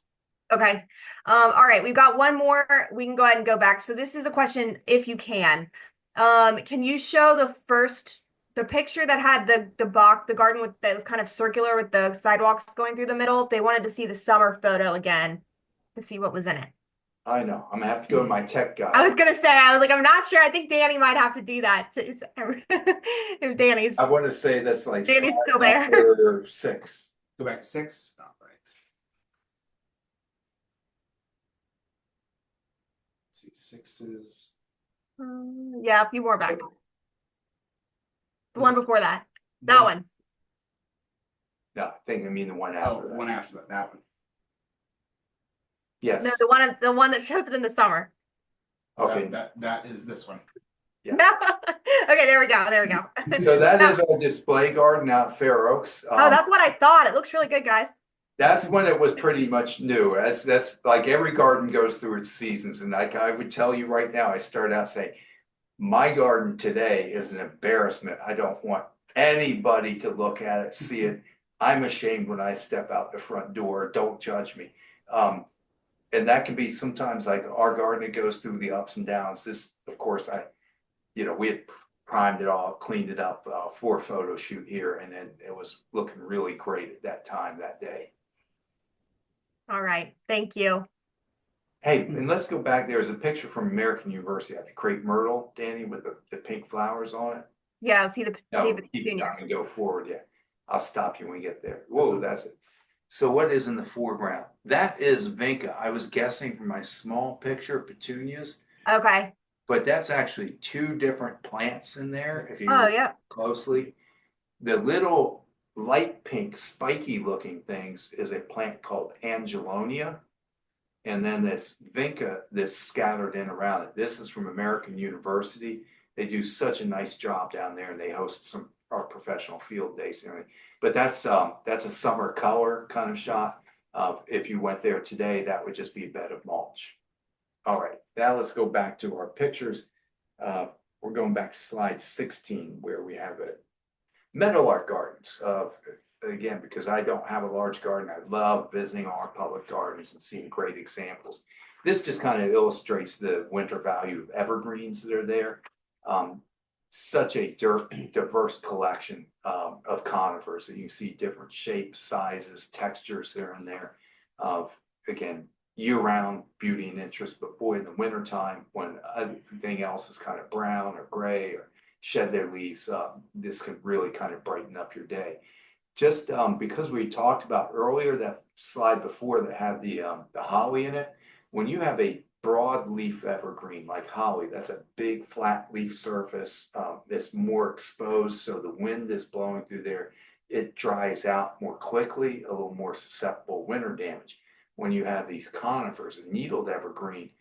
[SPEAKER 1] Okay. All right, we've got one more. We can go ahead and go back. So this is a question, if you can. Can you show the picture that had the garden with that was kind of circular with the sidewalks going through the middle? They wanted to see the summer photo again to see what was in it.
[SPEAKER 2] I know, I'm gonna have to go to my tech guy.
[SPEAKER 1] I was like, I'm not sure. I think Danny might have to do that. If Danny's
[SPEAKER 2] I want to say that's like
[SPEAKER 1] Danny's still there.
[SPEAKER 2] 6.
[SPEAKER 3] Go back to 6. All right. Let's see, 6 is
[SPEAKER 1] Yeah, a few more back. The one
[SPEAKER 3] This-
[SPEAKER 1] before that. That one.
[SPEAKER 2] No, I mean the one
[SPEAKER 3] oh,
[SPEAKER 2] after that.
[SPEAKER 3] one after that. That one.
[SPEAKER 2] Yes.
[SPEAKER 1] No, the one that shows it in the summer.
[SPEAKER 2] Okay.
[SPEAKER 3] That is this one.
[SPEAKER 2] Yeah.
[SPEAKER 1] Okay, there we go.
[SPEAKER 2] So that is our display garden out at Fair Oaks.
[SPEAKER 1] Oh, that's what I thought. It looks really good, guys.
[SPEAKER 2] That's when it was pretty much new. That's like every garden goes through its seasons. And like I would tell you right now, I started out saying, my garden today is an embarrassment. I don't want anybody to look at it, see it. I'm ashamed when I step out the front door. Don't judge me. And that can be sometimes like our garden, it goes through the ups and downs. This, of course, we had primed it all, cleaned it up for a photo shoot here, and then it was looking really great at that time that day.
[SPEAKER 1] All right, thank you.
[SPEAKER 2] Hey, and let's go back. There's a picture from American University at the crepe myrtle, Danny, with the pink flowers on it.
[SPEAKER 1] Yeah, see the
[SPEAKER 2] Keep it down
[SPEAKER 1] petunias.
[SPEAKER 2] and go forward. Yeah, I'll stop you when we get there. Whoa, that's it. So what is in the foreground? That is vinca. I was guessing from my small picture petunias.
[SPEAKER 1] Okay.
[SPEAKER 2] but that's actually two different plants in there, if you
[SPEAKER 1] Oh,
[SPEAKER 2] look
[SPEAKER 1] yeah.
[SPEAKER 2] closely. The little light pink spiky looking things is a plant called Angelonia. And then this vinca that's scattered in around it. This is from American University. They do such a nice job down there, and they host some our professional field days and everything. But that's a summer color kind of shot. If you went there today, that would just be a bed of mulch. All right, now let's go back to our pictures. We're going back to slide 16 where we have it. Meadowlark Gardens. Again, because I don't have a large garden, I love visiting our public gardens and seeing great examples. This just kind of illustrates the winter value of evergreens that are there. Such a diverse collection of conifers that you can see different shapes, sizes, textures there and there. Again, year-round beauty and interest, but boy, in the wintertime, when everything else is kind of brown or gray or shed their leaves, this can really kind of brighten up your day. Just because we talked about earlier, that slide before that had the holly in it, when you have a broad leaf evergreen like holly, that's a big flat leaf surface that's more exposed, so the wind is blowing through there. It dries out more quickly, a little more susceptible to winter damage. When you have these conifers, a needled evergreen,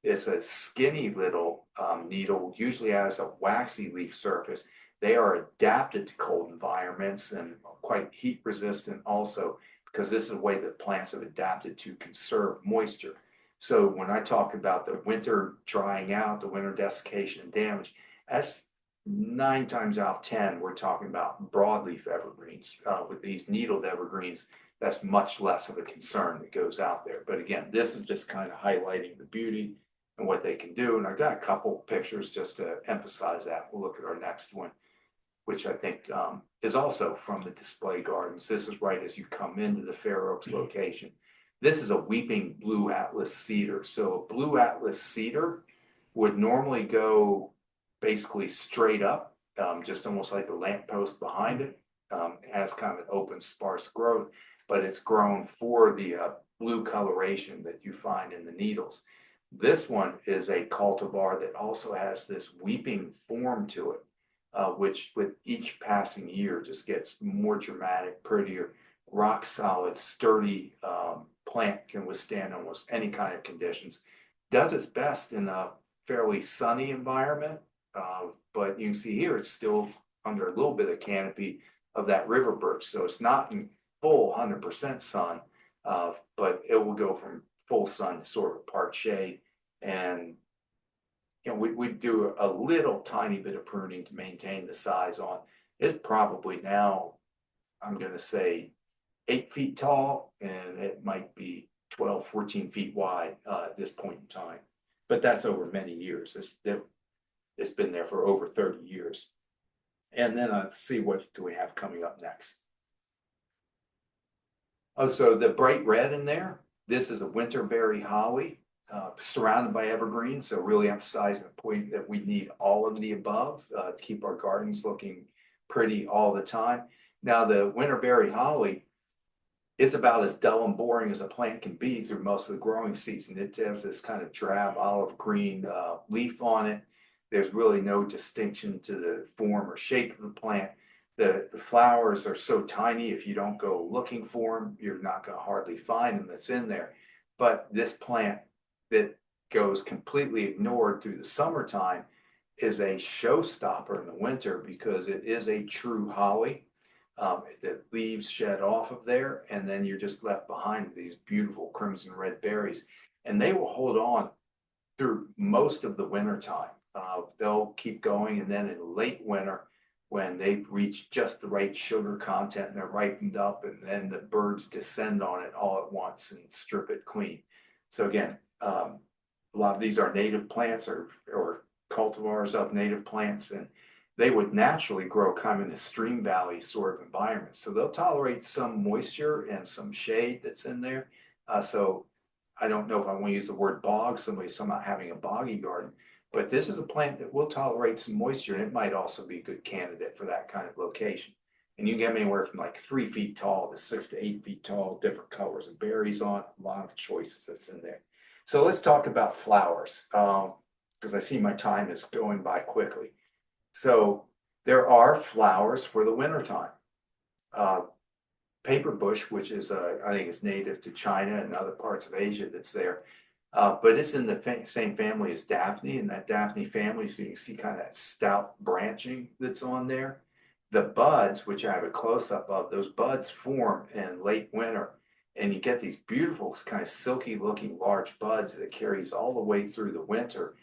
[SPEAKER 2] it's a skinny little needle, usually has a waxy leaf surface. They are adapted to cold environments and quite heat resistant also, because this is the way that plants have adapted to conserve moisture. So when I talk about the winter drying out, the winter desiccation and damage, that's 9 times out of 10, we're talking about broadleaf evergreens. With these needled evergreens, that's much less of a concern that goes out there. But again, this is just kind of highlighting the beauty and what they can do. And I've got a couple pictures just to emphasize that. We'll look at our next one, which I think is also from the display gardens. This is right as you come into the Fair Oaks location. This is a weeping blue Atlas cedar. So a blue Atlas cedar would normally go basically straight up, just almost like the lamppost behind it. It has kind of an open, sparse growth, but it's grown for the blue coloration that you find in the needles. This one is a cultivar that also has this weeping form to it, which with each passing year just gets more dramatic, prettier, rock solid, sturdy plant, can withstand almost any kind of conditions. Does its best in a fairly sunny environment, but you can see here it's still under a little bit of canopy of that river birch. So it's not in full 100% sun, but it will go from full sun to sort of part shade. And you know, we do a little tiny bit of pruning to maintain the size on. It's probably now, I'm going to say 8 feet tall, and it might be 12, 14 feet wide at this point in time. But that's over many years. It's been there for over 30 years. And then let's see, what do we have coming up next? Oh, so the bright red in there, this is a winterberry holly, surrounded by evergreens. So really emphasizing the point that we need all of the above to keep our gardens looking pretty all the time. Now the winterberry holly, it's about as dull and boring as a plant can be through most of the growing season. It has this kind of drab olive green leaf on it. There's really no distinction to the form or shape of the plant. The flowers are so tiny, if you don't go looking for them, you're not going to hardly find them that's in there. But this plant that goes completely ignored through the summertime is a showstopper in the winter, because it is a true holly. The leaves shed off of there, and then you're just left behind with these beautiful crimson red berries. And they will hold on through most of the winter time. They'll keep going, and then in late winter, when they've reached just the right sugar content and they're ripened up, and then the birds descend on it all at once and strip it clean. So again, a lot of these are native plants or cultivars of native plants, and they would naturally grow kind of in a stream valley sort of environment. So they'll tolerate some moisture and some shade that's in there. So I don't know if I want to use the word bog, somebody's talking about having a boggy garden, but this is a plant that will tolerate some moisture, and it might also be a good candidate for that kind of location. And you can get them anywhere from like 3 feet tall to 6 to 8 feet tall, different colors of berries on, a lot of choices that's in there. So let's talk about flowers. because I see my time is going by quickly. So there are flowers for the wintertime. Paper bush, which is, I think it's native to China and other parts of Asia that's there. But it's in the same family as Daphne, and that Daphne family, so you can see kind of that stout branching that's on there. The buds, which I have a close-up of, those buds form in late winter, and you get these beautiful kind of silky looking large buds that carries all the way through the winter.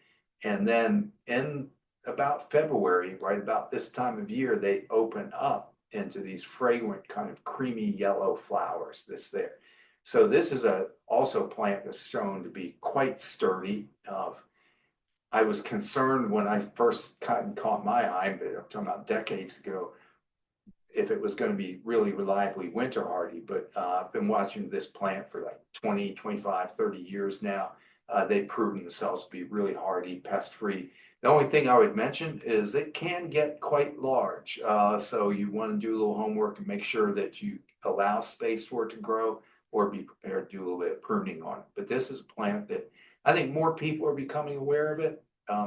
[SPEAKER 2] And then in about February, right about this time of year, they open up into these fragrant kind of creamy yellow flowers that's there. So this is also a plant that's shown to be quite sturdy. I was concerned when I first caught my eye, but I'm talking about decades ago, if it was going to be really reliably winter hardy. But I've been watching this plant for like 20, 25, 30 years now. They've proven themselves to be really hardy, pest-free. The only thing I would mention is it can get quite large. So you want to do a little homework and make sure that you allow space for it to grow, or be prepared to do a little bit of pruning on it. But this is a plant that I think more people are becoming aware of it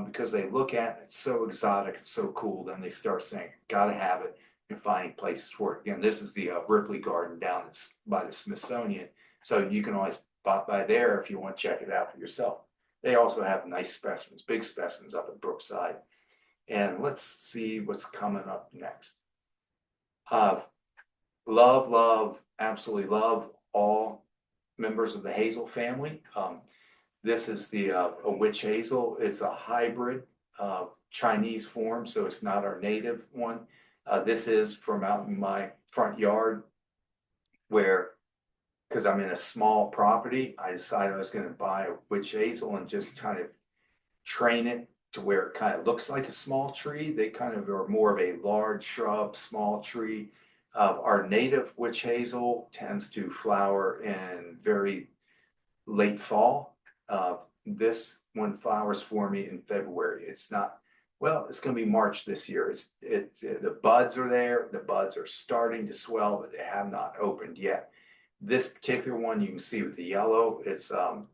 [SPEAKER 2] because they look at it, it's so exotic, it's so cool, then they start saying, gotta have it, and finding places for it. Again, this is the Ripley Garden down by the Smithsonian. So you can always pop by there if you want to check it out for yourself. They also have nice specimens, big specimens up at Brookside. And let's see what's coming up next. Absolutely love all members of the hazel family. This is the a witch hazel. It's a hybrid Chinese form, so it's not our native one. This is from out in my front yard where, because I'm in a small property, I decided I was going to buy a witch hazel and just kind of train it to where it kind of looks like a small tree. They kind of are more of a large shrub, small tree. Our native witch hazel tends to flower in very late fall. This one flowers for me in February. It's not, well, it's going to be March this year. The buds are there. The buds are starting to swell, but they have not opened yet. This particular one you can see with the yellow, it's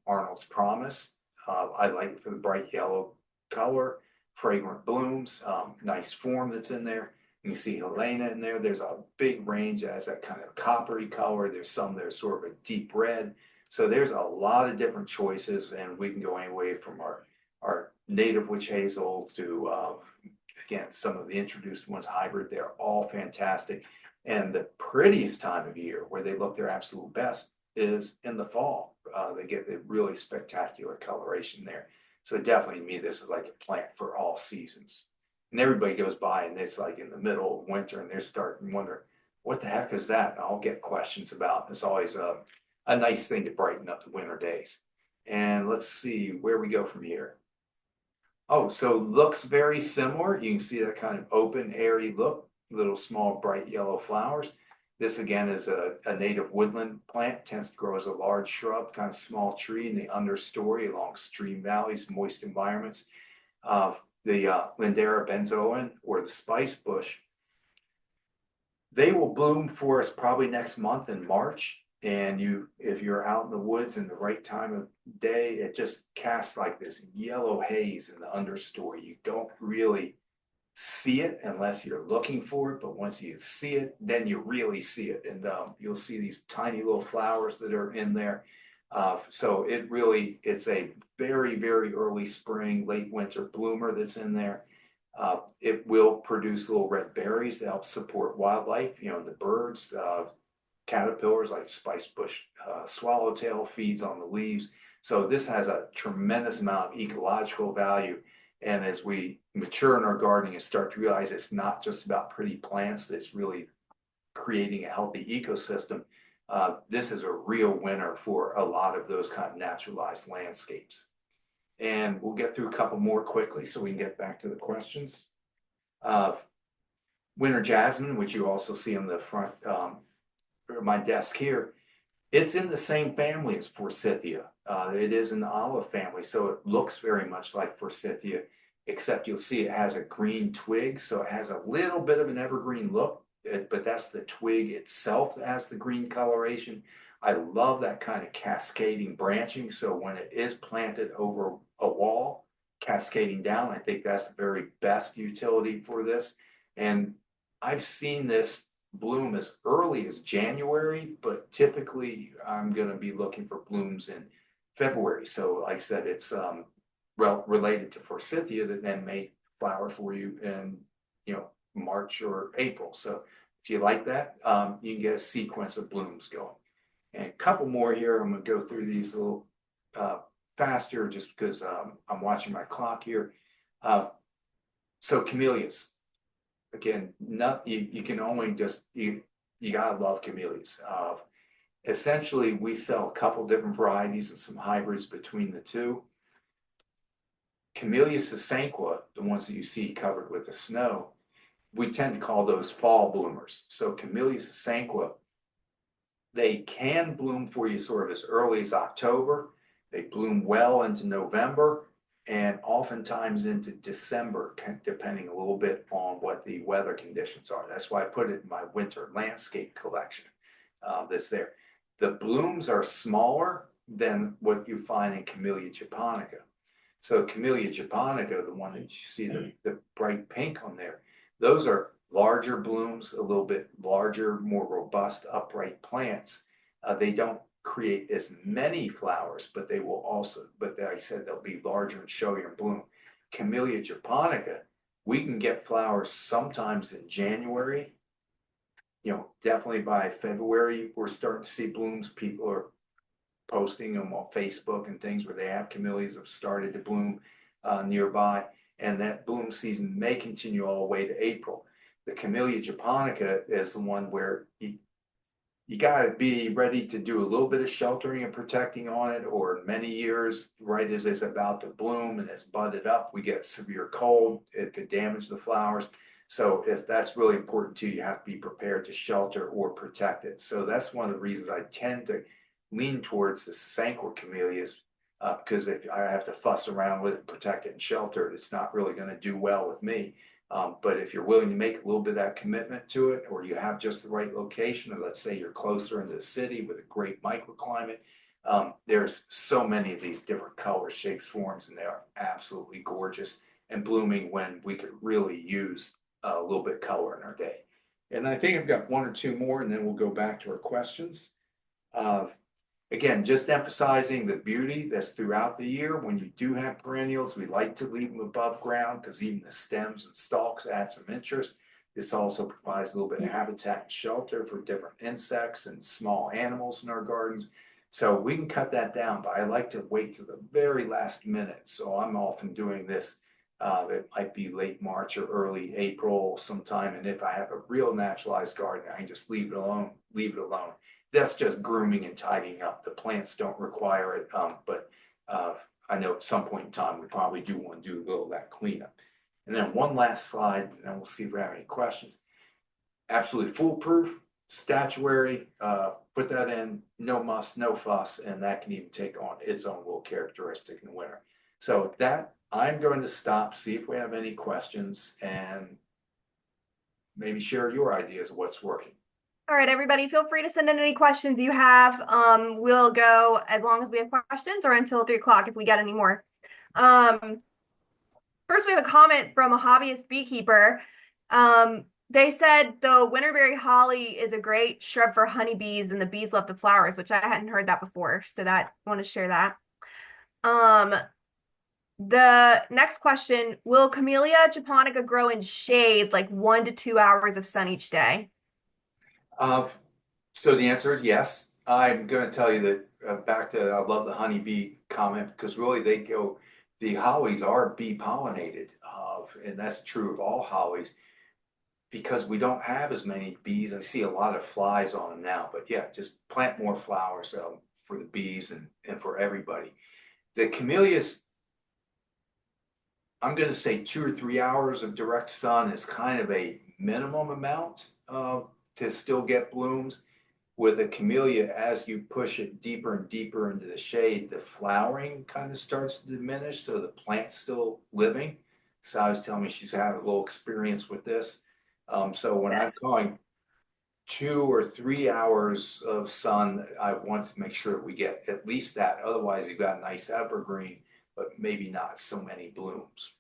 [SPEAKER 2] Arnold's Promise. I like it for the bright yellow color, fragrant blooms, nice form that's in there. You can see Helena in there. There's a big range that has that kind of coppery color. There's some that are sort of a deep red. So there's a lot of different choices, and we can go anyway from our native witch hazel to, again, some of the introduced ones, hybrid. They're all fantastic. And the prettiest time of year where they look their absolute best is in the fall. They get the really spectacular coloration there. So definitely to me, this is like a plant for all seasons. And everybody goes by and it's like in the middle of winter and they're starting to wonder, what the heck is that? And I'll get questions about. It's always a nice thing to brighten up the winter days. And let's see where we go from here. Oh, so looks very similar. You can see that kind of open, airy look, little small bright yellow flowers. This again is a native woodland plant, tends to grow as a large shrub, kind of small tree in the understory along stream valleys, moist environments. The Lindera benzoin or the spice bush, they will bloom for us probably next month in March. And if you're out in the woods in the right time of day, it just casts like this yellow haze in the understory. You don't really see it unless you're looking for it, but once you see it, then you really see it. And you'll see these tiny little flowers that are in there. So it's a very, very early spring, late winter bloomer that's in there. It will produce little red berries that help support wildlife, the birds, caterpillars like spice bush swallowtail feeds on the leaves. So this has a tremendous amount of ecological value. And as we mature in our gardening and start to realize it's not just about pretty plants, that's really creating a healthy ecosystem, this is a real winner for a lot of those kind of naturalized landscapes. And we'll get through a couple more quickly so we can get back to the questions. Winter jasmine, which you also see on the front of my desk here, it's in the same family as Forsythia. It is in the olive family, so it looks very much like Forsythia, except you'll see it has a green twig, so it has a little bit of an evergreen look, but that's the twig itself that has the green coloration. I love that kind of cascading branching, so when it is planted over a wall, cascading down. I think that's the very best utility for this. And I've seen this bloom as early as January, but typically I'm gonna be looking for blooms in February. So like I said, it's related to forsythia that then may flower for you in, March or April. So if you like that, you can get a sequence of blooms going. And a couple more here. I'm gonna go through these a little faster just because I'm watching my clock here. So camellias, again, you can only just you gotta love camellias. Essentially, we sell a couple different varieties and some hybrids between the two. Camellia sasanqua, the ones that you see covered with the snow, we tend to call those fall bloomers. So Camellia sasanqua, they can bloom for you sort of as early as October. They bloom well into November and oftentimes into December, depending a little bit on what the weather conditions are. That's why I put it in my winter landscape collection that's there. The blooms are smaller than what you find in Camellia japonica. So Camellia japonica, the one that you see the bright pink on there, those are larger blooms, a little bit larger, more robust, upright plants. They don't create as many flowers, but they will also, but like I said, they'll be larger and showier in bloom. Camellia japonica, we can get flowers sometimes in January. Definitely by February, we're starting to see blooms. People are posting them on Facebook and things where they have camellias have started to bloom nearby, and that bloom season may continue all the way to April. The Camellia japonica is the one where you got to be ready to do a little bit of sheltering and protecting on it, or many years, right as it's about to bloom and it's budded up, we get severe cold, it could damage the flowers. So if that's really important to you, you have to be prepared to shelter or protect it. So that's one of the reasons I tend to lean towards the sasanqua camellias, because if I have to fuss around with it, protect it and shelter it, it's not really going to do well with me. But if you're willing to make a little bit of that commitment to it, or you have just the right location, or let's say you're closer into the city with a great microclimate, there's so many of these different colors, shapes, forms, and they are absolutely gorgeous and blooming when we could really use a little bit of color in our day. And I think I've got one or two more, and then we'll go back to our questions. Again, just emphasizing the beauty that's throughout the year. When you do have perennials, we like to leave them above ground because even the stems and stalks add some interest. This also provides a little bit of habitat and shelter for different insects and small animals in our gardens. So we can cut that down, but I like to wait to the very last minute. So I'm often doing this. It might be late March or early April sometime. And if I have a real naturalized garden, I can just leave it alone, That's just grooming and tidying up. The plants don't require it, but I know at some point in time we probably do want to do a little of that cleanup. And then one last slide, and then we'll see if we have any questions. Absolutely foolproof, statuary, put that in, no muss, no fuss, and that can even take on its own little characteristic in the winter. So with that, I'm going to stop, see if we have any questions, and maybe share your ideas of what's working.
[SPEAKER 1] All right, everybody, feel free to send in any questions you have. We'll go as long as we have questions or until 3 o'clock if we get any more. First, we have a comment from a hobbyist beekeeper. They said the winterberry holly is a great shrub for honeybees and the bees love the flowers, which I hadn't heard that before. So I want to share that. The next question, will Camellia japonica grow in shade, like 1 to 2 hours of sun each day?
[SPEAKER 2] So the answer is yes. I'm going to tell you that back to I love the honeybee comment, because really the hollies are bee pollinated, and that's true of all hollies, because we don't have as many bees. I see a lot of flies on them now, but yeah, just plant more flowers for the bees and for everybody. The camellias, I'm going to say 2 or 3 hours of direct sun is kind of a minimum amount to still get blooms. With a camellia, as you push it deeper and deeper into the shade, the flowering kind of starts to diminish, so the plant's still living. So I was telling me she's had a little experience with this. So when I'm going 2 or 3 hours of sun, I want to make sure we get at least that. Otherwise, you've got a nice evergreen but maybe not so many blooms.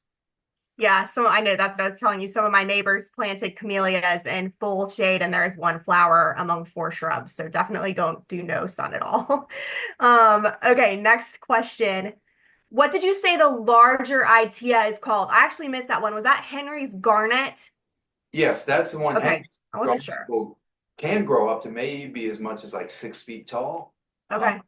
[SPEAKER 1] Yeah, so I know that's what I was telling you. Some of my neighbors planted camellias in full shade, and there's one flower among four shrubs. So definitely don't do no sun at all. Okay, next question. What did you say the larger Itea is called? I actually missed that one. Was that Henry's Garnet?
[SPEAKER 2] Yes, that's the one.
[SPEAKER 1] Okay,
[SPEAKER 2] Henry's
[SPEAKER 1] I wasn't sure.
[SPEAKER 2] can grow up to maybe as much as like 6 feet tall.
[SPEAKER 1] Okay.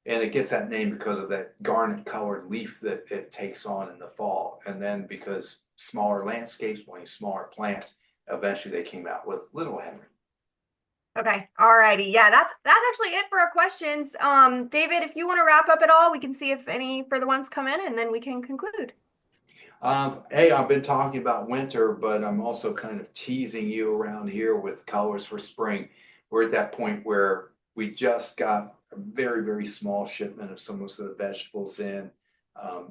[SPEAKER 2] And it gets that name because of that garnet colored leaf that it takes on in the fall. And then because smaller landscapes, wanting smaller plants, eventually they came out with Little Henry.
[SPEAKER 1] Okay. All righty. Yeah, that's actually it for our questions. David, if you want to wrap up at all, we can see if any further ones come in and then we can conclude.
[SPEAKER 2] Hey, I've been talking about winter, but I'm also kind of teasing you around here with colors for spring. We're at that point where we just got a very, very small shipment of some of the vegetables in,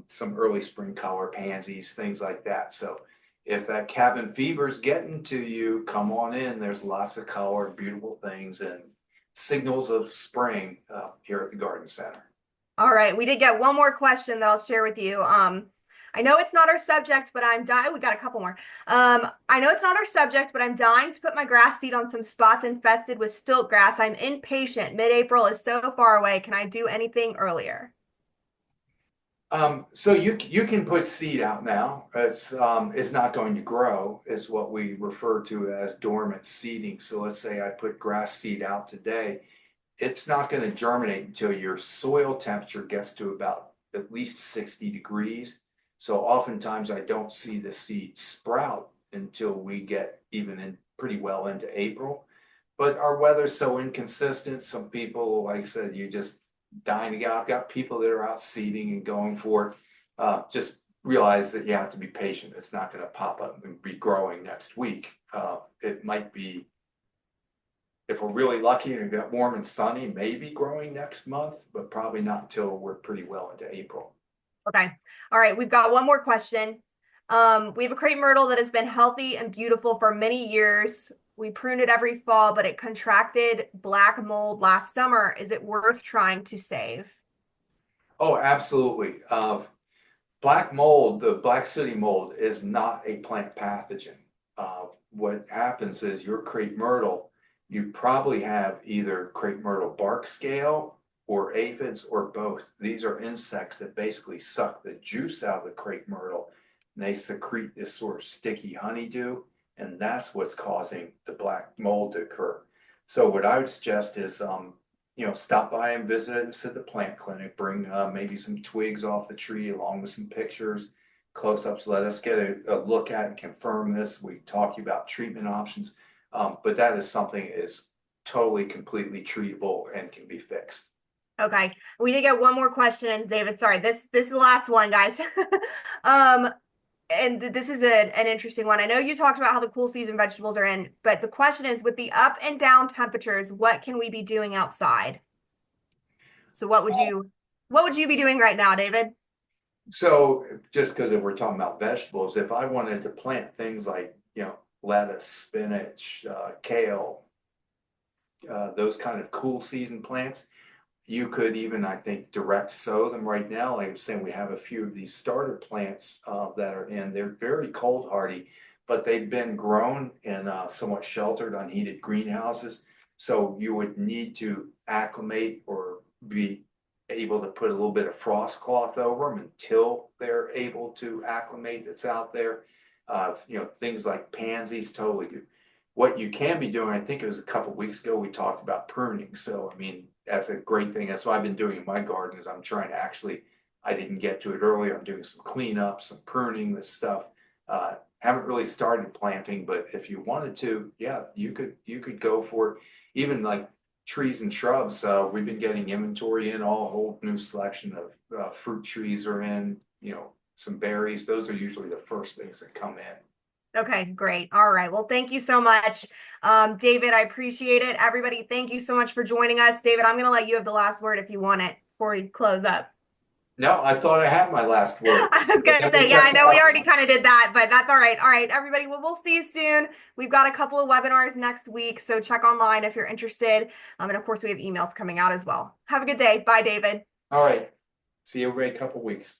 [SPEAKER 2] some early spring color pansies, things like that. So if that cabin fever is getting to you, come on in. There's lots of color, beautiful things, and signals of spring here at the Garden Center.
[SPEAKER 1] All right. We did get one more question that I'll share with you. I know it's not our subject, but I'm dying. We got a couple more. I know it's not our subject, but I'm dying to put my grass seed on some spots infested with stilt grass. I'm impatient. Mid-April is so far away. Can I do anything earlier?
[SPEAKER 2] So you can put seed out now. It's not going to grow, is what we refer to as dormant seeding. So let's say I put grass seed out today. It's not going to germinate until your soil temperature gets to about at least 60 degrees. So oftentimes I don't see the seed sprout until we get even in pretty well into April. But our weather's so inconsistent. Some people, like I said, you just dying to get out. I've got people that are out seeding and going for it. Just realize that you have to be patient. It's not going to pop up and be growing next week. It might be, if we're really lucky and it got warm and sunny, maybe growing next month, but probably not until we're pretty well into April.
[SPEAKER 1] Okay. All right. We've got one more question. We have a crepe myrtle that has been healthy and beautiful for many years. We prune it every fall, but it contracted black mold last summer. Is it worth trying to save?
[SPEAKER 2] Oh, absolutely. Black mold, the black sooty mold, is not a plant pathogen. What happens is your crepe myrtle, you probably have either crepe myrtle bark scale or aphids or both. These are insects that basically suck the juice out of the crepe myrtle, and they secrete this sort of sticky honeydew, and that's what's causing the black mold to occur. So what I would suggest is, stop by and visit us at the plant clinic. Bring maybe some twigs off the tree along with some pictures, close-ups. Let us get a look at and confirm this. We talk to you about treatment options, but that is something that is totally, completely treatable and can be fixed.
[SPEAKER 1] Okay. We did get one more question, and David, sorry, this is the last one, guys. And this is an interesting one. I know you talked about how the cool season vegetables are in, but the question is, with the up and down temperatures, what can we be doing outside? So what would you be doing right now, David?
[SPEAKER 2] So just because we're talking about vegetables, if I wanted to plant things like, lettuce, spinach, kale, those kind of cool season plants, you could even, I think, direct sow them right now. Like I'm saying, we have a few of these starter plants that are in. They're very cold hardy, but they've been grown in somewhat sheltered, unheated greenhouses. So you would need to acclimate or be able to put a little bit of frost cloth over them until they're able to acclimate that's out there. Things like pansies, totally good. What you can be doing, I think it was a couple weeks ago, we talked about pruning. So, I mean, that's a great thing. That's what I've been doing in my garden is I'm trying to actually, I didn't get to it earlier. I'm doing some cleanup, some pruning, this stuff. Haven't really started planting, but if you wanted to, yeah, you could go for it. Even like trees and shrubs, we've been getting inventory in, all a whole new selection of fruit trees are in, some berries. Those are usually the first things that come in.
[SPEAKER 1] Okay, great. All right. Well, thank you so much. David, I appreciate it. Everybody, thank you so much for joining us. David, I'm going to let you have the last word if you want it before we close up.
[SPEAKER 2] No, I thought I had my last word.
[SPEAKER 1] I was going to say, yeah, I know we already kind of did that, but that's all right. All right, everybody. Well, we'll see you soon. We've got a couple of webinars next week, so check online if you're interested. And of course, we have emails coming out as well. Have a good day. Bye, David.
[SPEAKER 2] All right. See you every couple weeks.